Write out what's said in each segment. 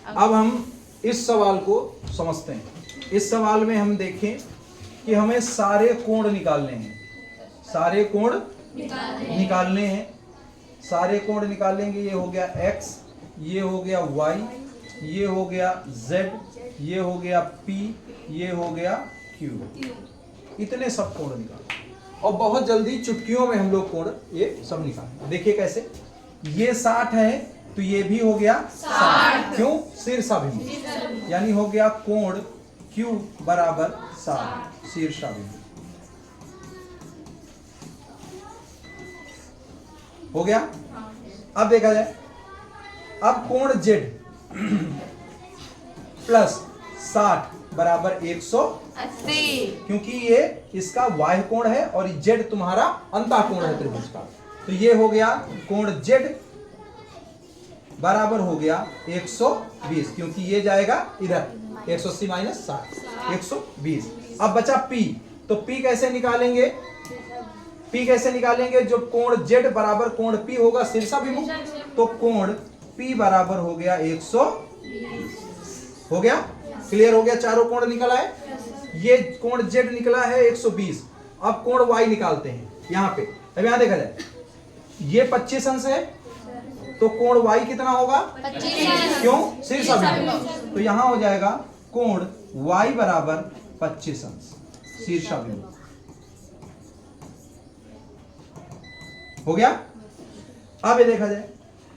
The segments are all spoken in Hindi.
अब हम इस सवाल को समझते हैं। इस सवाल में हम देखें कि हमें सारे कोण निकालने हैं, सारे कोण निकालने हैं, सारे कोण निकालेंगे। ये हो गया x, ये हो गया y, ये हो गया z, ये हो गया p, ये हो गया q। इतने सब कोण निकाल और बहुत जल्दी चुटकियों में हम लोग कोण ये सब निकालेंगे। देखिए कैसे, ये 60 है तो ये भी हो गया 60। क्यों? शीर्षाभिमुख, यानी हो गया कोण Q बराबर 60 शीर्षाभिमुख। हो गया। अब देखा जाए, अब कोण Z प्लस 60 बराबर 180, क्योंकि ये इसका बाह्य कोण है और Z तुम्हारा अंतःकोण है त्रिभुज का। तो ये हो गया कोण Z बराबर हो गया 120, क्योंकि ये जाएगा इधर 180 माइनस 60 120। अब बचा P, तो P कैसे निकालेंगे? P कैसे निकालेंगे? जो कोण Z बराबर कोण P होगा शीर्षाभिमुख, तो कोण P बराबर हो गया 120। हो गया, क्लियर हो गया, चारों कोण निकल आए। ये कोण Z निकला है 120। अब कोण Y निकालते हैं यहाँ पे। अब यहाँ देखा जाए, ये 25 अंश है तो कोण Y कितना होगा? 25। क्यों? शीर्षाभिमुख, तो यहाँ हो जाएगा कोण Y बराबर 25 अंश शीर्षाभिमुख। हो गया। अब ये देखा जाए,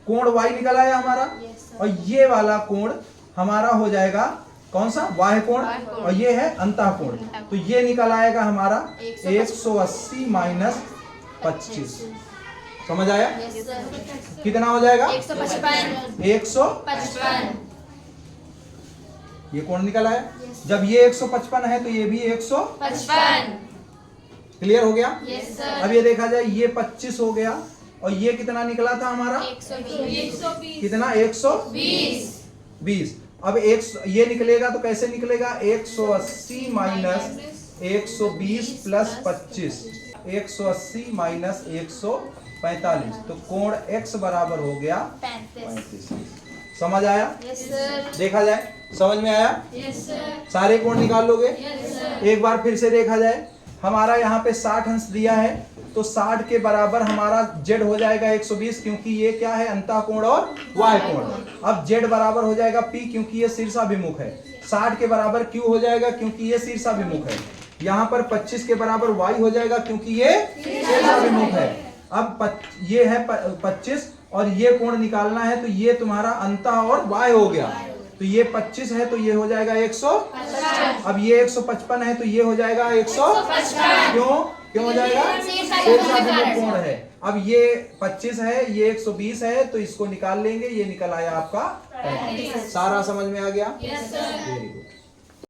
कोण Y निकल आया हमारा, और ये वाला कोण हमारा हो जाएगा कौन सा? बाह्य कोण, और ये है अंतःकोण। तो ये निकल आएगा हमारा 180 माइनस 25। समझ आया? कितना हो जाएगा? 155। ये कोण निकल आया। जब ये 155 है तो ये भी 155। क्लियर हो गया? अब ये देखा जाए, ये 25 हो गया और ये कितना निकला था हमारा? 120। कितना? 120। अब ये निकलेगा तो कैसे निकलेगा? 180 माइनस 120 प्लस 25, 180 माइनस 145, तो कोण x बराबर हो गया 35। समझ आया? देखा जाए, समझ में आया? सारे कोण निकाल लोगे? एक बार फिर से देखा जाए, हमारा यहाँ पे 60 अंश दिया है, तो 60 के बराबर हमारा Z हो जाएगा 120, क्योंकि ये क्या है? अंतःकोण और बाह्य कोण। अब Z बराबर हो जाएगा P, क्योंकि ये शीर्षाभिमुख है। 60 के बराबर Q हो जाएगा, क्योंकि ये शीर्षाभिमुख है। यहाँ पर 25 के बराबर Y हो जाएगा, क्योंकि ये शीर्षाभिमुख है। अब ये है 25 और ये कोण निकालना है, तो ये तुम्हारा अंतः और बाह्य हो गया। तो ये 25 है तो ये हो जाएगा 150। अब ये 155 है तो ये हो जाएगा 155। क्यों हो जाएगा? शीर्षाभिमुख कोण है। अब ये 25 है, ये 120 है, तो इसको निकाल लेंगे। ये निकल आया आपका 35। सारा समझ में आ गया? Very good.